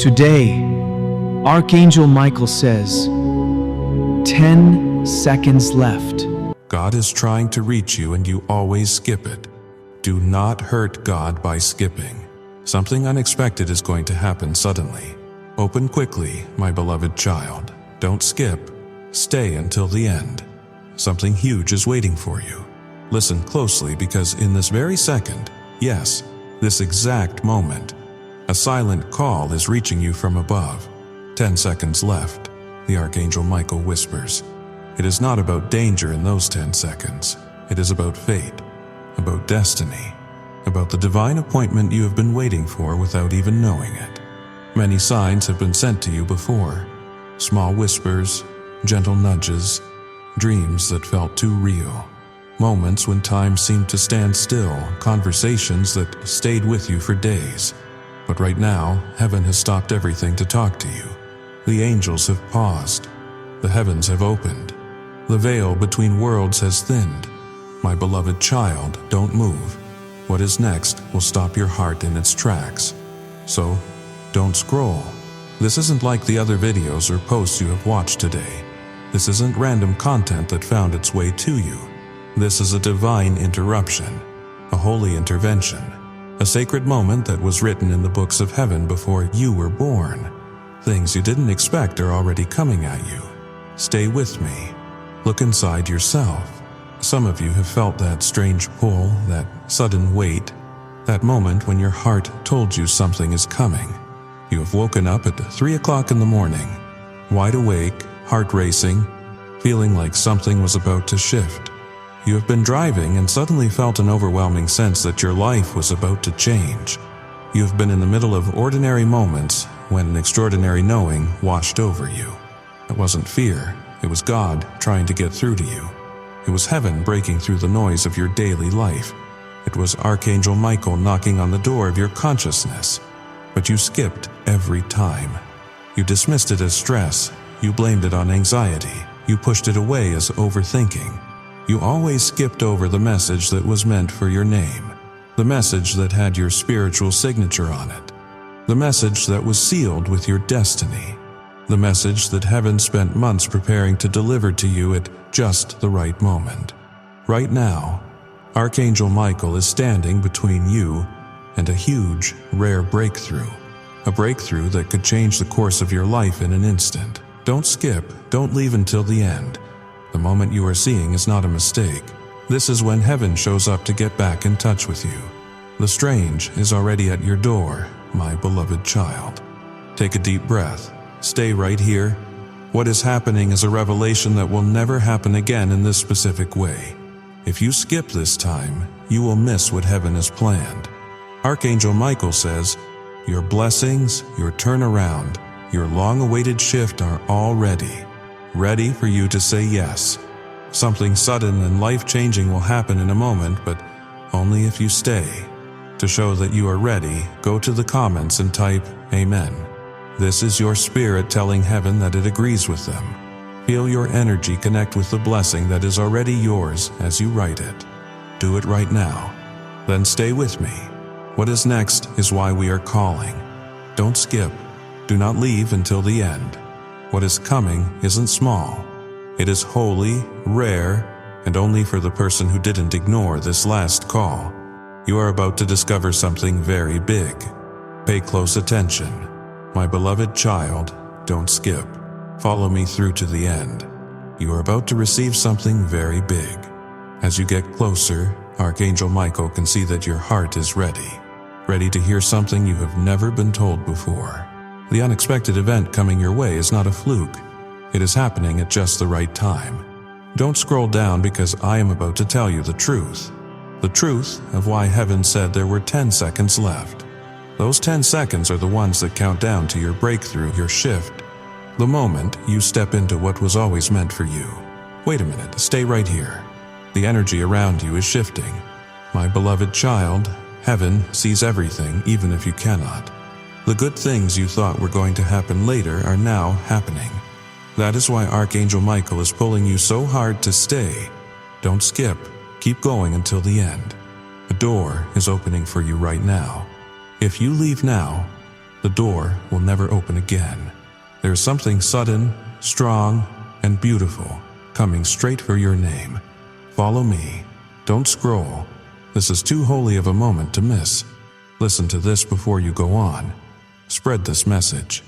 Today, Archangel Michael says, 10 seconds left. God is trying to reach you and you always skip it. Do not hurt God by skipping. Something unexpected is going to happen suddenly. Open quickly, my beloved child. Don't skip. Stay until the end. Something huge is waiting for you. Listen closely, because in this very second, yes, this exact moment, a silent call is reaching you from above. 10 seconds left, the Archangel Michael whispers. It is not about danger in those 10 seconds. It is about fate, about destiny, about the divine appointment you have been waiting for without even knowing it. Many signs have been sent to you before. Small whispers, gentle nudges, dreams that felt too real. Moments when time seemed to stand still, conversations that stayed with you for days. But right now, heaven has stopped everything to talk to you. The angels have paused. The heavens have opened. The veil between worlds has thinned. My beloved child, don't move. What is next will stop your heart in its tracks. So, don't scroll. This isn't like the other videos or posts you have watched today. This isn't random content that found its way to you. This is a divine interruption, a holy intervention, a sacred moment that was written in the books of heaven before you were born. Things you didn't expect are already coming at you. Stay with me. Look inside yourself. Some of you have felt that strange pull, that sudden weight, that moment when your heart told you something is coming. You have woken up at 3 o'clock in the morning, wide awake, heart racing, feeling like something was about to shift. You have been driving and suddenly felt an overwhelming sense that your life was about to change. You have been in the middle of ordinary moments when an extraordinary knowing washed over you. It wasn't fear, it was God trying to get through to you. It was heaven breaking through the noise of your daily life. It was Archangel Michael knocking on the door of your consciousness. But you skipped every time. You dismissed it as stress. You blamed it on anxiety. You pushed it away as overthinking. You always skipped over the message that was meant for your name. The message that had your spiritual signature on it. The message that was sealed with your destiny. The message that heaven spent months preparing to deliver to you at just the right moment. Right now, Archangel Michael is standing between you and a huge, rare breakthrough. A breakthrough that could change the course of your life in an instant. Don't skip, don't leave until the end. The moment you are seeing is not a mistake. This is when heaven shows up to get back in touch with you. The strange is already at your door, my beloved child. Take a deep breath. Stay right here. What is happening is a revelation that will never happen again in this specific way. If you skip this time, you will miss what heaven has planned. Archangel Michael says, your blessings, your turnaround, your long-awaited shift are all ready for you to say yes. Something sudden and life-changing will happen in a moment, but only if you stay. To show that you are ready, go to the comments and type Amen. This is your spirit telling heaven that it agrees with them. Feel your energy connect with the blessing that is already yours as you write it. Do it right now. Then stay with me. What is next is why we are calling. Don't skip. Do not leave until the end. What is coming isn't small. It is holy, rare, and only for the person who didn't ignore this last call. You are about to discover something very big. Pay close attention. My beloved child, don't skip. Follow me through to the end. You are about to receive something very big. As you get closer, Archangel Michael can see that your heart is ready to hear something you have never been told before. The unexpected event coming your way is not a fluke. It is happening at just the right time. Don't scroll down, because I am about to tell you the truth. The truth of why heaven said there were 10 seconds left. Those 10 seconds are the ones that count down to your breakthrough, your shift. The moment you step into what was always meant for you. Wait a minute, stay right here. The energy around you is shifting. My beloved child, heaven sees everything, even if you cannot. The good things you thought were going to happen later are now happening. That is why Archangel Michael is pulling you so hard to stay. Don't skip. Keep going until the end. A door is opening for you right now. If you leave now, The door will never open again. There is something sudden, strong, and beautiful coming straight for your name. Follow me. Don't scroll. This is too holy of a moment to miss. Listen to this before you go on. Spread this message.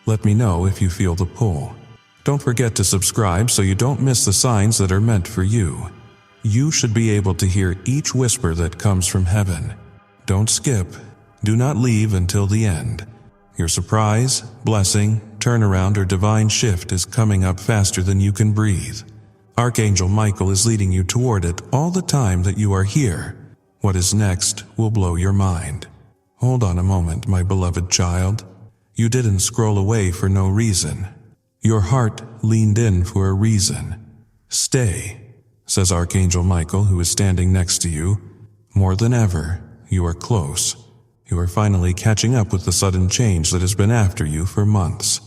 Let me know if you feel the pull. Don't forget to subscribe so you don't miss the signs that are meant for you. You should be able to hear each whisper that comes from heaven. Don't skip. Do not leave until the end. Your surprise, blessing, turnaround, or divine shift is coming up faster than you can breathe. Archangel Michael is leading you toward it all the time that you are here. What is next will blow your mind. Hold on a moment, my beloved child. You didn't scroll away for no reason. Your heart leaned in for a reason. Stay, says Archangel Michael, who is standing next to you. More than ever, you are close. You are finally catching up with the sudden change that has been after you for months.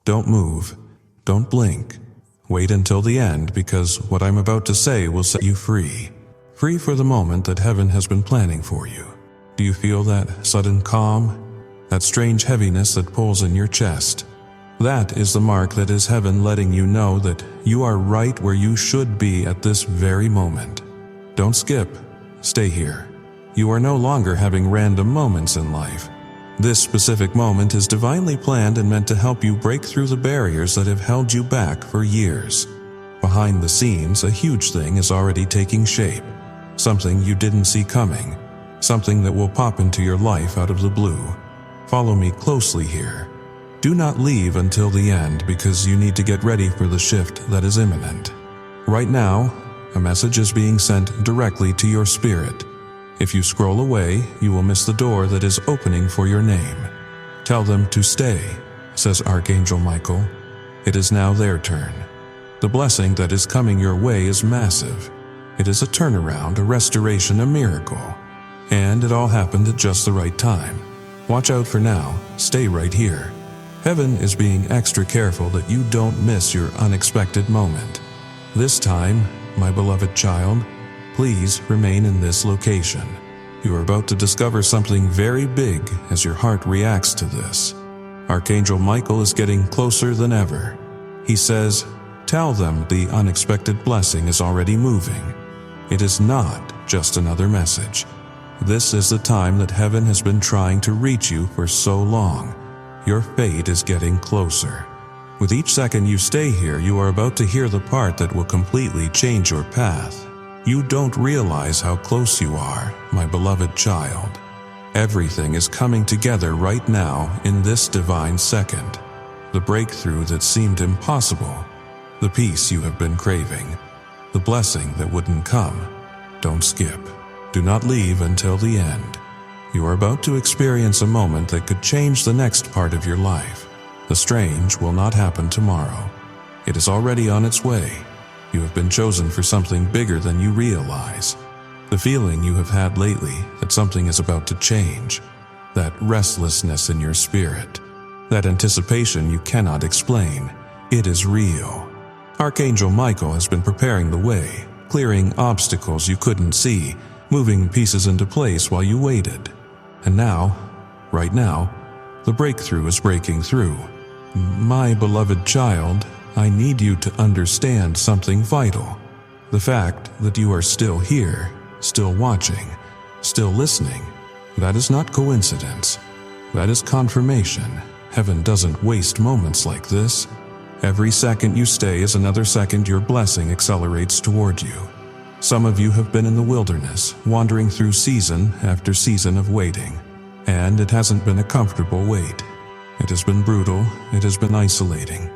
Don't move. Don't blink. Wait until the end, because what I'm about to say will set you free. Free for the moment that heaven has been planning for you. Do you feel that sudden calm? That strange heaviness that pulls in your chest? That is the mark that is heaven letting you know that you are right where you should be at this very moment. Don't skip. Stay here. You are no longer having random moments in life. This specific moment is divinely planned and meant to help you break through the barriers that have held you back for years. Behind the scenes, a huge thing is already taking shape. Something you didn't see coming. Something that will pop into your life out of the blue. Follow me closely here. Do not leave until the end, because you need to get ready for the shift that is imminent. Right now, a message is being sent directly to your spirit. If you scroll away, you will miss the door that is opening for your name. Tell them to stay, says Archangel Michael. It is now their turn. The blessing that is coming your way is massive. It is a turnaround, a restoration, a miracle. And it all happened at just the right time. Watch out for now. Stay right here. Heaven is being extra careful that you don't miss your unexpected moment. This time, my beloved child, please remain in this location. You are about to discover something very big as your heart reacts to this. Archangel Michael is getting closer than ever. He says, tell them the unexpected blessing is already moving. It is not just another message. This is the time that heaven has been trying to reach you for so long. Your fate is getting closer. With each second you stay here, you are about to hear the part that will completely change your path. You don't realize how close you are, my beloved child. Everything is coming together right now in this divine second. The breakthrough that seemed impossible. The peace you have been craving. The blessing that wouldn't come. Don't skip. Do not leave until the end. You are about to experience a moment that could change the next part of your life. The strange will not happen tomorrow. It is already on its way. You have been chosen for something bigger than you realize. The feeling you have had lately that something is about to change. That restlessness in your spirit. That anticipation you cannot explain. It is real. Archangel Michael has been preparing the way, clearing obstacles you couldn't see, moving pieces into place while you waited. And now, right now, the breakthrough is breaking through. My beloved child, I need you to understand something vital. The fact that you are still here, still watching, still listening, that is not coincidence. That is confirmation. Heaven doesn't waste moments like this. Every second you stay is another second your blessing accelerates toward you. Some of you have been in the wilderness, wandering through season after season of waiting. And it hasn't been a comfortable wait. It has been brutal, it has been isolating.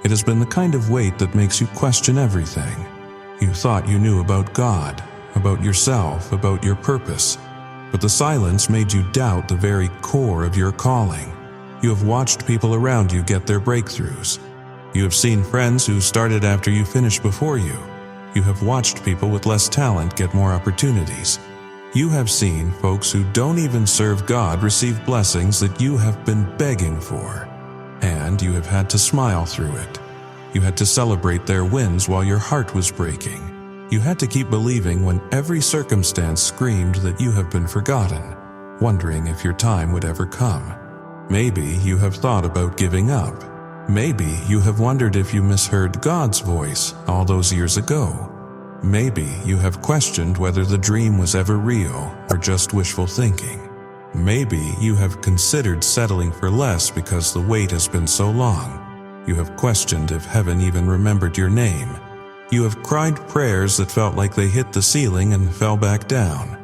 It has been the kind of wait that makes you question everything. You thought you knew about God, about yourself, about your purpose. But the silence made you doubt the very core of your calling. You have watched people around you get their breakthroughs. You have seen friends who started after you finished before you. You have watched people with less talent get more opportunities. You have seen folks who don't even serve God receive blessings that you have been begging for. And you have had to smile through it. You had to celebrate their wins while your heart was breaking. You had to keep believing when every circumstance screamed that you have been forgotten, wondering if your time would ever come. Maybe you have thought about giving up. Maybe you have wondered if you misheard God's voice all those years ago. Maybe you have questioned whether the dream was ever real or just wishful thinking. Maybe you have considered settling for less because the wait has been so long. You have questioned if heaven even remembered your name. You have cried prayers that felt like they hit the ceiling and fell back down.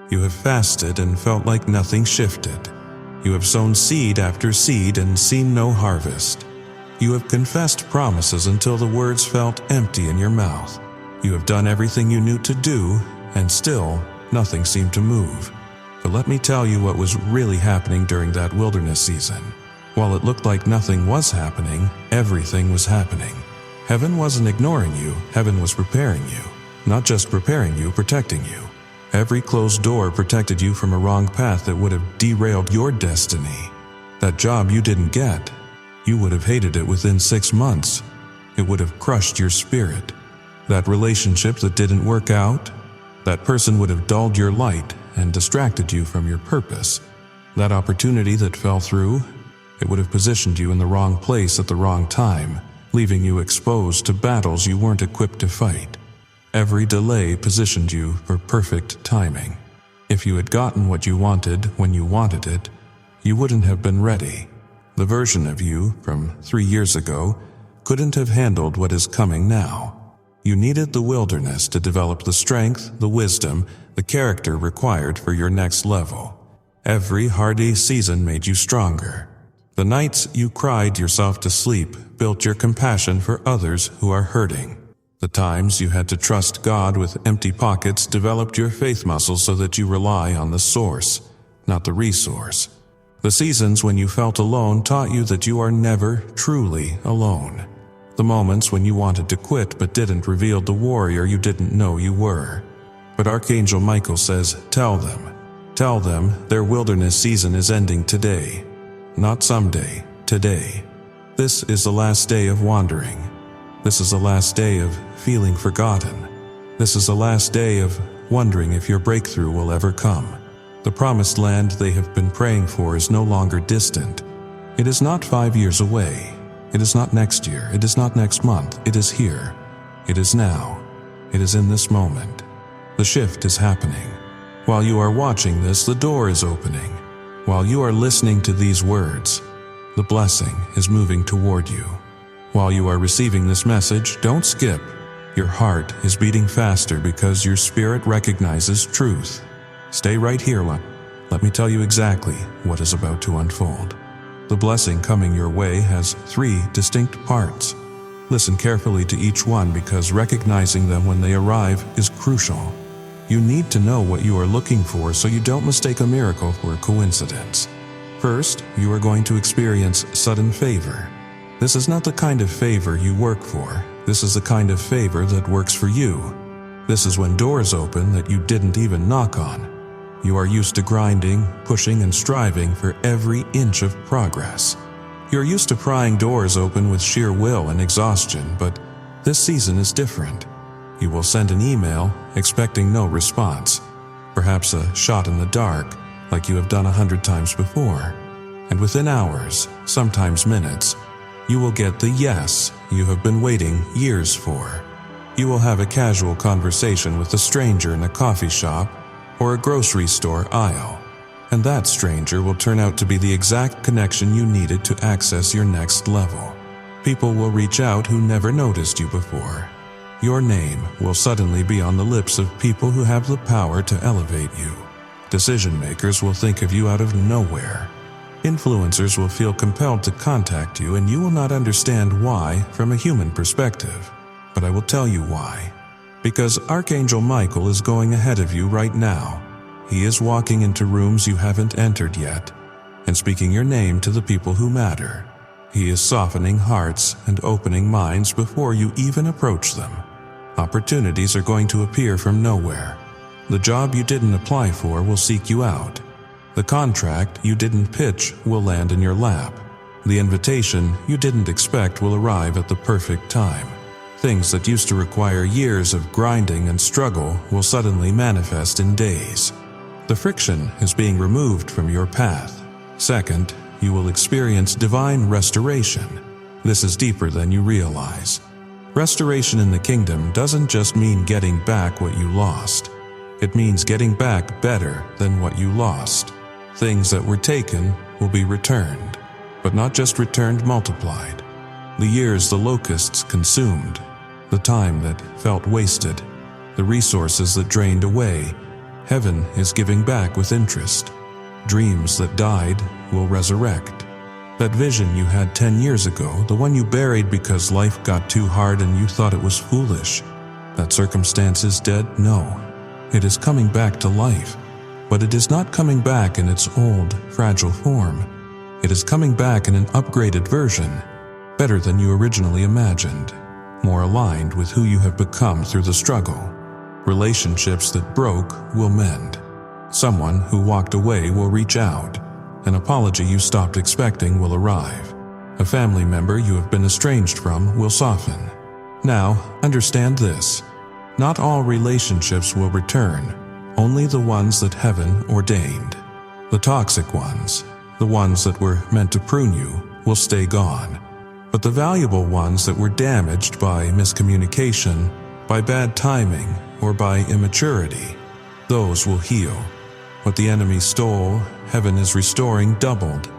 You have fasted and felt like nothing shifted. You have sown seed after seed and seen no harvest. You have confessed promises until the words felt empty in your mouth. You have done everything you knew to do, and still, nothing seemed to move. But let me tell you what was really happening during that wilderness season. While it looked like nothing was happening, everything was happening. Heaven wasn't ignoring you, heaven was preparing you. Not just preparing you, protecting you. Every closed door protected you from a wrong path that would have derailed your destiny. That job you didn't get, you would have hated it within 6 months. It would have crushed your spirit. That relationship that didn't work out, that person would have dulled your light and distracted you from your purpose. That opportunity that fell through, it would have positioned you in the wrong place at the wrong time, leaving you exposed to battles you weren't equipped to fight. Every delay positioned you for perfect timing. If you had gotten what you wanted when you wanted it, you wouldn't have been ready. The version of you from 3 years ago couldn't have handled what is coming now. You needed the wilderness to develop the strength, the wisdom, the character required for your next level. Every hardy season made you stronger. The nights you cried yourself to sleep built your compassion for others who are hurting. The times you had to trust God with empty pockets developed your faith muscles so that you rely on the source, not the resource. The seasons when you felt alone taught you that you are never truly alone. The moments when you wanted to quit but didn't revealed the warrior you didn't know you were. But Archangel Michael says, tell them their wilderness season is ending today. Not someday, today. This is the last day of wandering. This is the last day of feeling forgotten. This is the last day of wondering if your breakthrough will ever come. The promised land they have been praying for is no longer distant. It is not 5 years away. It is not next year. It is not next month. It is here. It is now. It is in this moment. The shift is happening. While you are watching this, the door is opening. While you are listening to these words, the blessing is moving toward you. While you are receiving this message, don't skip. Your heart is beating faster because your spirit recognizes truth. Stay right here. Let me tell you exactly what is about to unfold. The blessing coming your way has 3 distinct parts. Listen carefully to each one because recognizing them when they arrive is crucial. You need to know what you are looking for so you don't mistake a miracle for a coincidence. First, you are going to experience sudden favor. This is not the kind of favor you work for. This is the kind of favor that works for you. This is when doors open that you didn't even knock on. You are used to grinding, pushing, and striving for every inch of progress. You're used to prying doors open with sheer will and exhaustion, but this season is different. You will send an email expecting no response, perhaps a shot in the dark like you have done 100 times before. And within hours, sometimes minutes, you will get the yes you have been waiting years for. You will have a casual conversation with a stranger in a coffee shop or a grocery store aisle, and that stranger will turn out to be the exact connection you needed to access your next level. People will reach out who never noticed you before. Your name will suddenly be on the lips of people who have the power to elevate you. Decision makers will think of you out of nowhere. Influencers will feel compelled to contact you, and you will not understand why from a human perspective. But I will tell you why. Because Archangel Michael is going ahead of you right now. He is walking into rooms you haven't entered yet, and speaking your name to the people who matter. He is softening hearts and opening minds before you even approach them. Opportunities are going to appear from nowhere. The job you didn't apply for will seek you out. The contract you didn't pitch will land in your lap. The invitation you didn't expect will arrive at the perfect time. Things that used to require years of grinding and struggle will suddenly manifest in days. The friction is being removed from your path. Second, you will experience divine restoration. This is deeper than you realize. Restoration in the kingdom doesn't just mean getting back what you lost. It means getting back better than what you lost. Things that were taken will be returned, but not just returned, multiplied. The years the locusts consumed, the time that felt wasted, the resources that drained away, heaven is giving back with interest. Dreams that died will resurrect. That vision you had 10 years ago, the one you buried because life got too hard and you thought it was foolish, that circumstance is dead? No. It is coming back to life, but it is not coming back in its old, fragile form. It is coming back in an upgraded version, better than you originally imagined, more aligned with who you have become through the struggle. Relationships that broke will mend. Someone who walked away will reach out. An apology you stopped expecting will arrive. A family member you have been estranged from will soften. Now, understand this. Not all relationships will return, only the ones that heaven ordained. The toxic ones, the ones that were meant to prune you, will stay gone. But the valuable ones that were damaged by miscommunication, by bad timing, or by immaturity, those will heal. What the enemy stole, heaven is restoring doubled.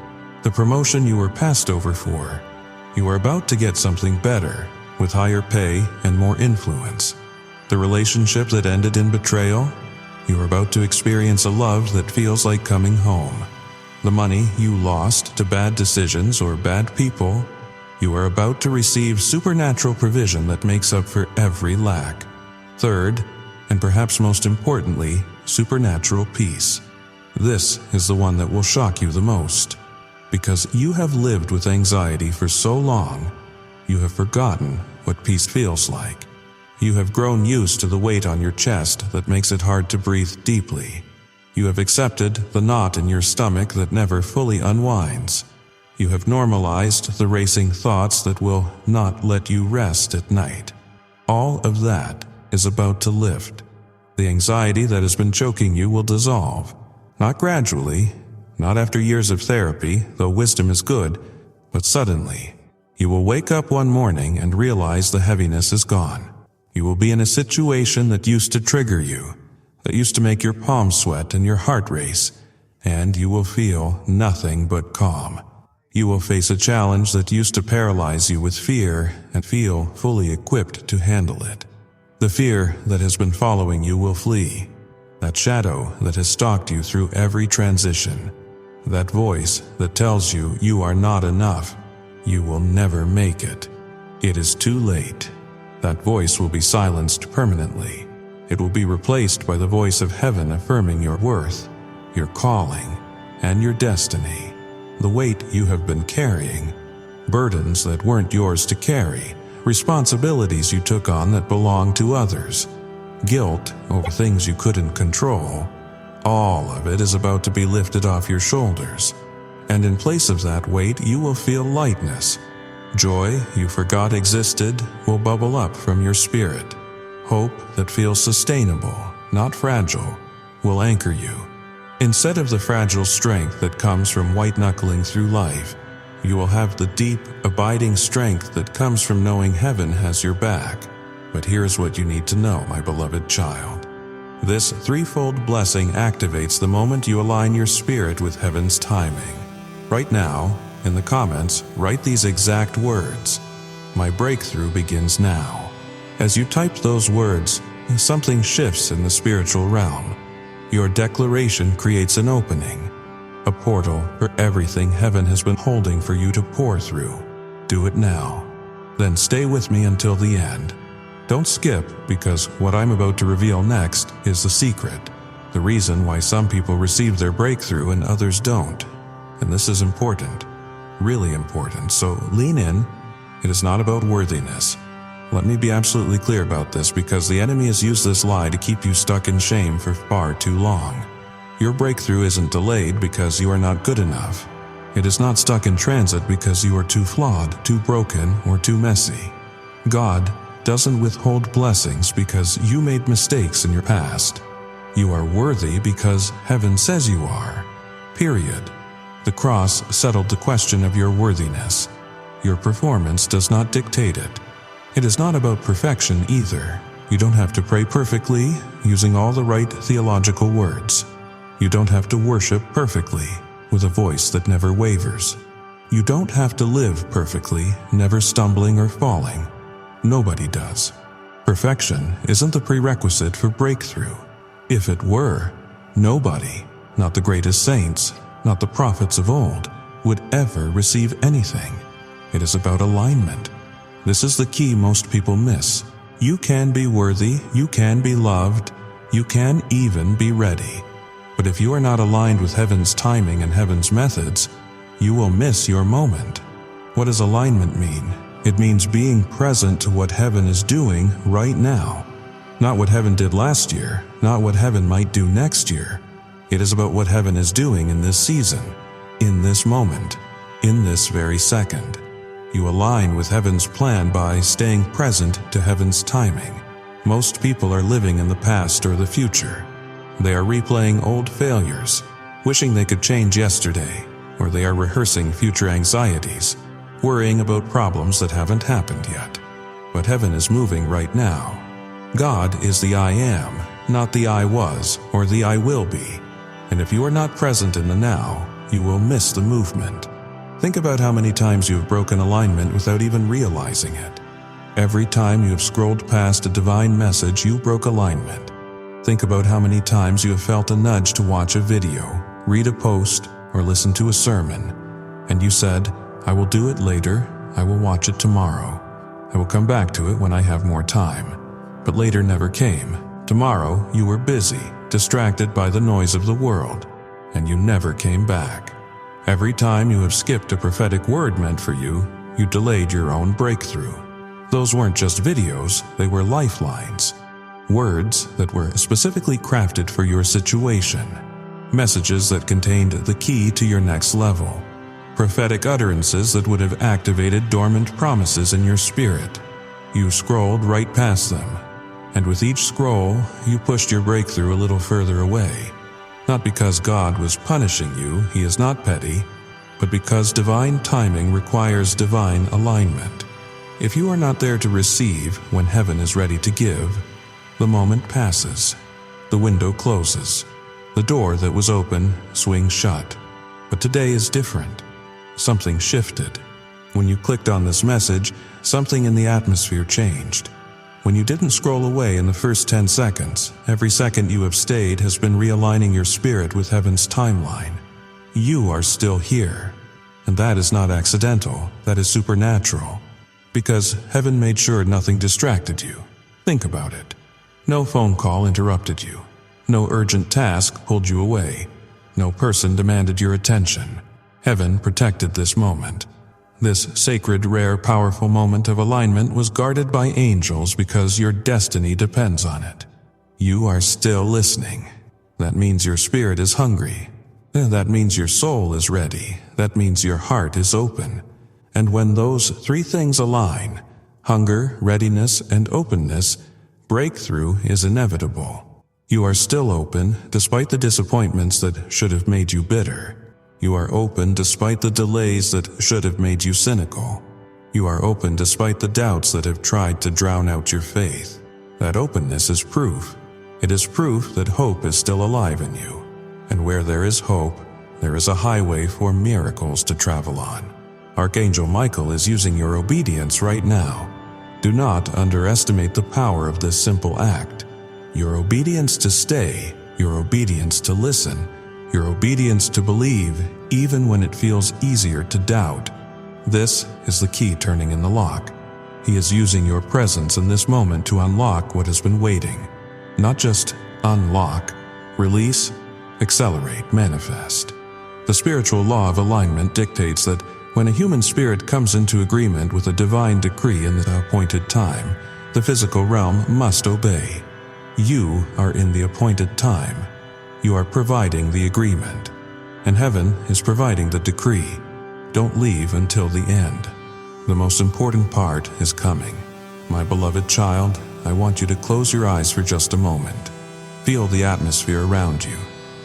The promotion you were passed over for, you are about to get something better, with higher pay and more influence. The relationship that ended in betrayal, you are about to experience a love that feels like coming home. The money you lost to bad decisions or bad people, you are about to receive supernatural provision that makes up for every lack. Third, and perhaps most importantly, supernatural peace. This is the one that will shock you the most. Because you have lived with anxiety for so long, you have forgotten what peace feels like. You have grown used to the weight on your chest that makes it hard to breathe deeply. You have accepted the knot in your stomach that never fully unwinds. You have normalized the racing thoughts that will not let you rest at night. All of that is about to lift. The anxiety that has been choking you will dissolve. Not gradually, not after years of therapy, though wisdom is good, but suddenly. You will wake up one morning and realize the heaviness is gone. You will be in a situation that used to trigger you, that used to make your palms sweat and your heart race, and you will feel nothing but calm. You will face a challenge that used to paralyze you with fear and feel fully equipped to handle it. The fear that has been following you will flee. That shadow that has stalked you through every transition. That voice that tells you you are not enough. You will never make it. It is too late. That voice will be silenced permanently. It will be replaced by the voice of heaven affirming your worth, your calling, and your destiny. The weight you have been carrying, burdens that weren't yours to carry, responsibilities you took on that belonged to others, guilt over things you couldn't control, all of it is about to be lifted off your shoulders. And in place of that weight, you will feel lightness. Joy you forgot existed will bubble up from your spirit. Hope that feels sustainable, not fragile, will anchor you. Instead of the fragile strength that comes from white-knuckling through life, you will have the deep, abiding strength that comes from knowing heaven has your back. But here's what you need to know, my beloved child. This threefold blessing activates the moment you align your spirit with heaven's timing. Right now, in the comments, write these exact words. My breakthrough begins now. As you type those words, something shifts in the spiritual realm. Your declaration creates an opening, a portal for everything heaven has been holding for you to pour through. Do it now. Then stay with me until the end. Don't skip, because what I'm about to reveal next is the secret, the reason why some people receive their breakthrough and others don't. And this is important, really important, so lean in. It is not about worthiness. Let me be absolutely clear about this, because the enemy has used this lie to keep you stuck in shame for far too long. Your breakthrough isn't delayed because you are not good enough. It is not stuck in transit because you are too flawed, too broken, or too messy. God doesn't withhold blessings because you made mistakes in your past. You are worthy because heaven says you are. Period. The cross settled the question of your worthiness. Your performance does not dictate it. It is not about perfection either. You don't have to pray perfectly, using all the right theological words. You don't have to worship perfectly, with a voice that never wavers. You don't have to live perfectly, never stumbling or falling. Nobody does. Perfection isn't the prerequisite for breakthrough. If it were, nobody, not the greatest saints, not the prophets of old, would ever receive anything. It is about alignment. This is the key most people miss. You can be worthy, you can be loved, you can even be ready. But if you are not aligned with heaven's timing and heaven's methods, you will miss your moment. What does alignment mean? It means being present to what heaven is doing right now. Not what heaven did last year, not what heaven might do next year. It is about what heaven is doing in this season, in this moment, in this very second. You align with heaven's plan by staying present to heaven's timing. Most people are living in the past or the future. They are replaying old failures, wishing they could change yesterday, or they are rehearsing future anxieties, worrying about problems that haven't happened yet. But heaven is moving right now. God is the I am, not the I was or the I will be. And if you are not present in the now, you will miss the movement. Think about how many times you have broken alignment without even realizing it. Every time you have scrolled past a divine message, you broke alignment. Think about how many times you have felt a nudge to watch a video, read a post, or listen to a sermon, and you said, "I will do it later, I will watch it tomorrow. I will come back to it when I have more time." But later never came. Tomorrow you were busy, distracted by the noise of the world, and you never came back. Every time you have skipped a prophetic word meant for you, you delayed your own breakthrough. Those weren't just videos, they were lifelines. Words that were specifically crafted for your situation. Messages that contained the key to your next level. Prophetic utterances that would have activated dormant promises in your spirit. You scrolled right past them, and with each scroll, you pushed your breakthrough a little further away. Not because God was punishing you, He is not petty, but because divine timing requires divine alignment. If you are not there to receive when heaven is ready to give, the moment passes, the window closes, the door that was open swings shut. But today is different. Something shifted. When you clicked on this message, something in the atmosphere changed. When you didn't scroll away in the first 10 seconds, every second you have stayed has been realigning your spirit with heaven's timeline. You are still here. And that is not accidental, that is supernatural. Because heaven made sure nothing distracted you. Think about it. No phone call interrupted you. No urgent task pulled you away. No person demanded your attention. Heaven protected this moment. This sacred, rare, powerful moment of alignment was guarded by angels because your destiny depends on it. You are still listening. That means your spirit is hungry. That means your soul is ready. That means your heart is open. And when those three things align, hunger, readiness, and openness, breakthrough is inevitable. You are still open despite the disappointments that should have made you bitter. You are open despite the delays that should have made you cynical. You are open despite the doubts that have tried to drown out your faith. That openness is proof. It is proof that hope is still alive in you. And where there is hope, there is a highway for miracles to travel on. Archangel Michael is using your obedience right now. Do not underestimate the power of this simple act. Your obedience to stay, your obedience to listen, your obedience to believe, even when it feels easier to doubt. This is the key turning in the lock. He is using your presence in this moment to unlock what has been waiting. Not just unlock, release, accelerate, manifest. The spiritual law of alignment dictates that when a human spirit comes into agreement with a divine decree in the appointed time, the physical realm must obey. You are in the appointed time. You are providing the agreement, and heaven is providing the decree. Don't leave until the end. The most important part is coming. My beloved child, I want you to close your eyes for just a moment. Feel the atmosphere around you.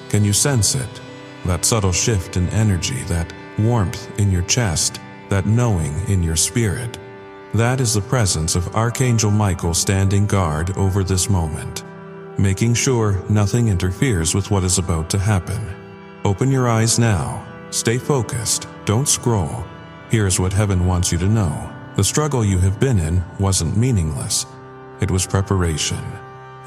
Can you sense it? that subtle shift in energy, that warmth in your chest, that knowing in your spirit. That is the presence of Archangel Michael standing guard over this moment, making sure nothing interferes with what is about to happen. Open your eyes now. Stay focused. Don't scroll. Here's what heaven wants you to know. The struggle you have been in wasn't meaningless. It was preparation.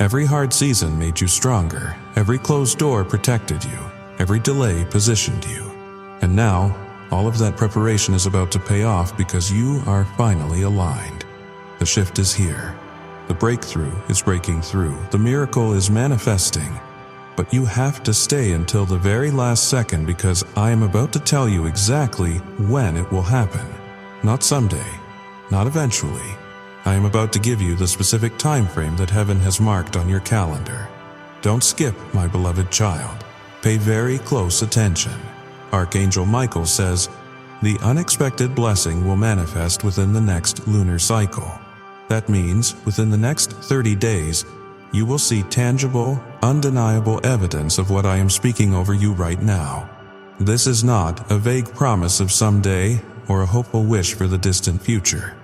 Every hard season made you stronger. Every closed door protected you. Every delay positioned you. And now, all of that preparation is about to pay off because you are finally aligned. The shift is here. The breakthrough is breaking through. The miracle is manifesting. But you have to stay until the very last second because I am about to tell you exactly when it will happen. Not someday, not eventually. I am about to give you the specific time frame that heaven has marked on your calendar. Don't skip, my beloved child. Pay very close attention. Archangel Michael says, the unexpected blessing will manifest within the next lunar cycle. That means within the next 30 days, you will see tangible, undeniable evidence of what I am speaking over you right now. This is not a vague promise of someday or a hopeful wish for the distant future.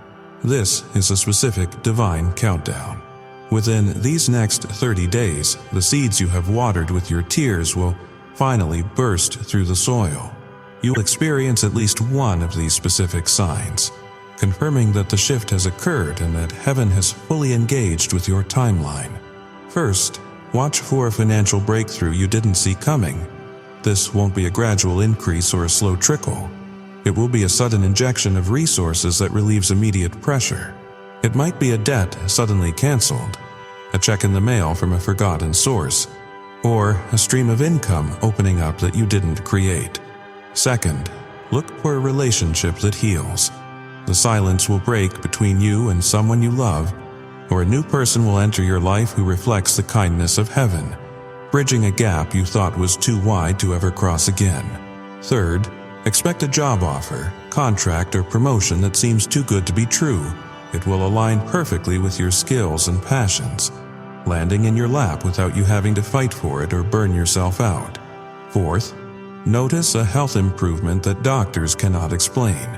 This is a specific divine countdown. Within these next 30 days, the seeds you have watered with your tears will finally burst through the soil. You'll experience at least one of these specific signs, confirming that the shift has occurred and that heaven has fully engaged with your timeline. First, watch for a financial breakthrough you didn't see coming. This won't be a gradual increase or a slow trickle. It will be a sudden injection of resources that relieves immediate pressure. It might be a debt suddenly canceled, a check in the mail from a forgotten source, or a stream of income opening up that you didn't create. Second, look for a relationship that heals. The silence will break between you and someone you love, or a new person will enter your life who reflects the kindness of heaven, bridging a gap you thought was too wide to ever cross again. Third, expect a job offer, contract, or promotion that seems too good to be true. It will align perfectly with your skills and passions, landing in your lap without you having to fight for it or burn yourself out. Fourth, notice a health improvement that doctors cannot explain,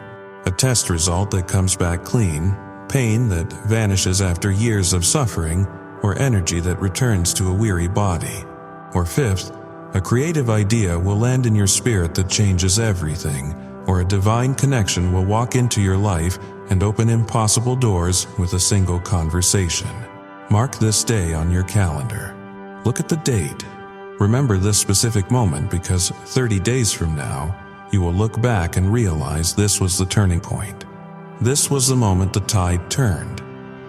a test result that comes back clean, pain that vanishes after years of suffering, or energy that returns to a weary body. Or fifth, a creative idea will land in your spirit that changes everything, or a divine connection will walk into your life and open impossible doors with a single conversation. Mark this day on your calendar. Look at the date. Remember this specific moment because 30 days from now, you will look back and realize this was the turning point. This was the moment the tide turned.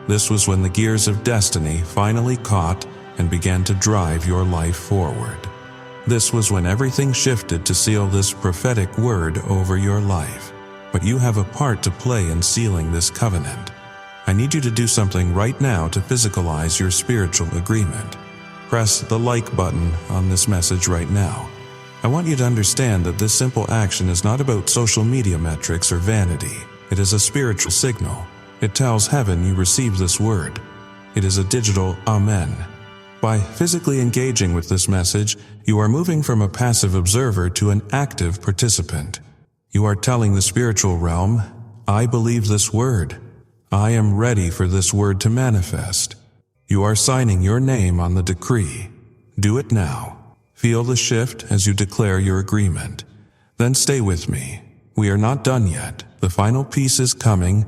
This was when the gears of destiny finally caught and began to drive your life forward. This was when everything shifted to seal this prophetic word over your life. But you have a part to play in sealing this covenant. I need you to do something right now to physicalize your spiritual agreement. Press the like button on this message right now. I want you to understand that this simple action is not about social media metrics or vanity. It is a spiritual signal. It tells heaven you received this word. It is a digital amen. By physically engaging with this message, you are moving from a passive observer to an active participant. You are telling the spiritual realm, I believe this word. I am ready for this word to manifest. You are signing your name on the decree. Do it now. Feel the shift as you declare your agreement. Then stay with me. We are not done yet. The final piece is coming,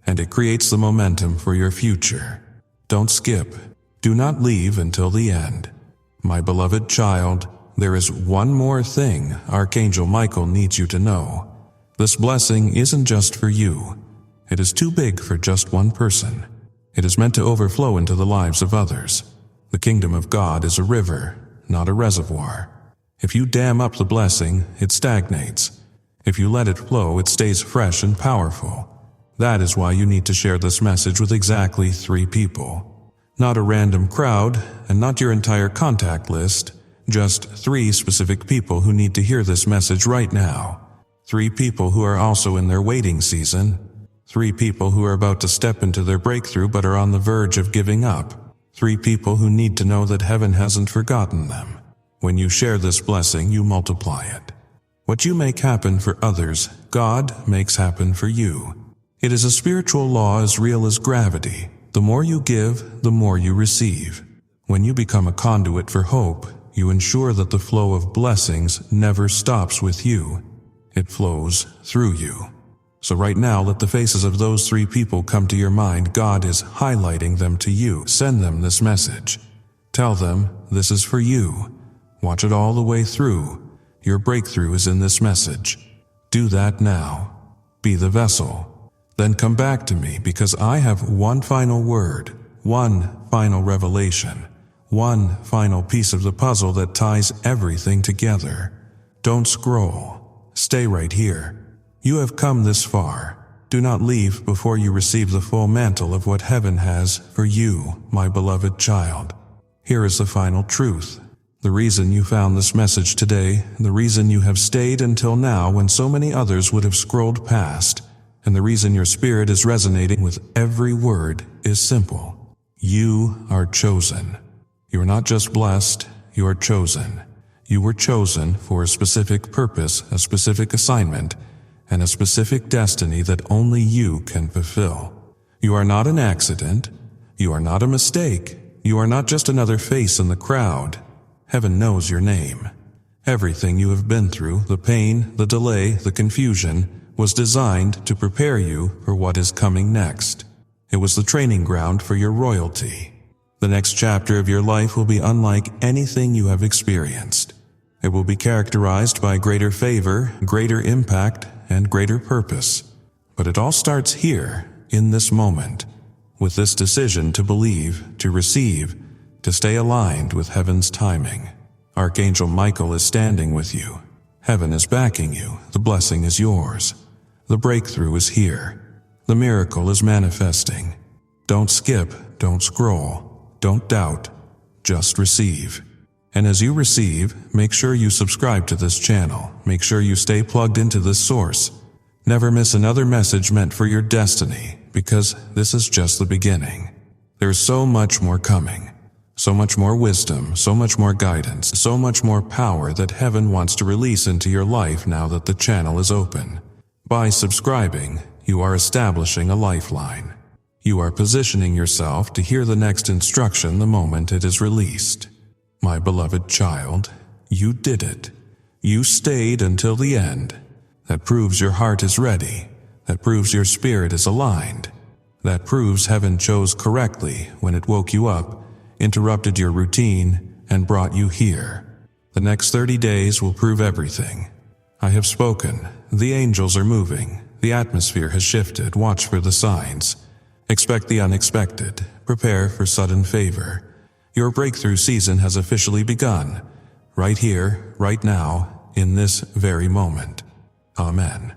and it creates the momentum for your future. Don't skip. Do not leave until the end. My beloved child, there is one more thing Archangel Michael needs you to know. This blessing isn't just for you. It is too big for just one person. It is meant to overflow into the lives of others. The kingdom of God is a river, not a reservoir. If you dam up the blessing, it stagnates. If you let it flow, it stays fresh and powerful. That is why you need to share this message with exactly 3 people. Not a random crowd, and not your entire contact list, just 3 specific people who need to hear this message right now. 3 people who are also in their waiting season. 3 people who are about to step into their breakthrough but are on the verge of giving up. 3 people who need to know that heaven hasn't forgotten them. When you share this blessing, you multiply it. What you make happen for others, God makes happen for you. It is a spiritual law as real as gravity. The more you give, the more you receive. When you become a conduit for hope, you ensure that the flow of blessings never stops with you. It flows through you. So right now, let the faces of those 3 people come to your mind. God is highlighting them to you. Send them this message. Tell them this is for you. Watch it all the way through. Your breakthrough is in this message. Do that now. Be the vessel. Then come back to me, because I have one final word, one final revelation, one final piece of the puzzle that ties everything together. Don't scroll. Stay right here. You have come this far. Do not leave before you receive the full mantle of what heaven has for you, my beloved child. Here is the final truth. The reason you found this message today, the reason you have stayed until now when so many others would have scrolled past, and the reason your spirit is resonating with every word is simple. You are chosen. You are not just blessed, you are chosen. You were chosen for a specific purpose, a specific assignment, and a specific destiny that only you can fulfill. You are not an accident. You are not a mistake. You are not just another face in the crowd. Heaven knows your name. Everything you have been through, the pain, the delay, the confusion, was designed to prepare you for what is coming next. It was the training ground for your royalty. The next chapter of your life will be unlike anything you have experienced. It will be characterized by greater favor, greater impact, and greater purpose. But it all starts here, in this moment, with this decision to believe, to receive, to stay aligned with heaven's timing. Archangel Michael is standing with you. Heaven is backing you. The blessing is yours. The breakthrough is here. The miracle is manifesting. Don't skip, don't scroll, don't doubt, just receive. And as you receive, make sure you subscribe to this channel. Make sure you stay plugged into this source. Never miss another message meant for your destiny, because this is just the beginning. There's so much more coming. So much more wisdom, so much more guidance, so much more power that heaven wants to release into your life now that the channel is open. By subscribing, you are establishing a lifeline. You are positioning yourself to hear the next instruction the moment it is released. My beloved child, you did it. You stayed until the end. That proves your heart is ready. That proves your spirit is aligned. That proves heaven chose correctly when it woke you up, interrupted your routine, and brought you here. The next 30 days will prove everything. I have spoken. The angels are moving. The atmosphere has shifted. Watch for the signs. Expect the unexpected. Prepare for sudden favor. Your breakthrough season has officially begun. Right here, right now, in this very moment. Amen.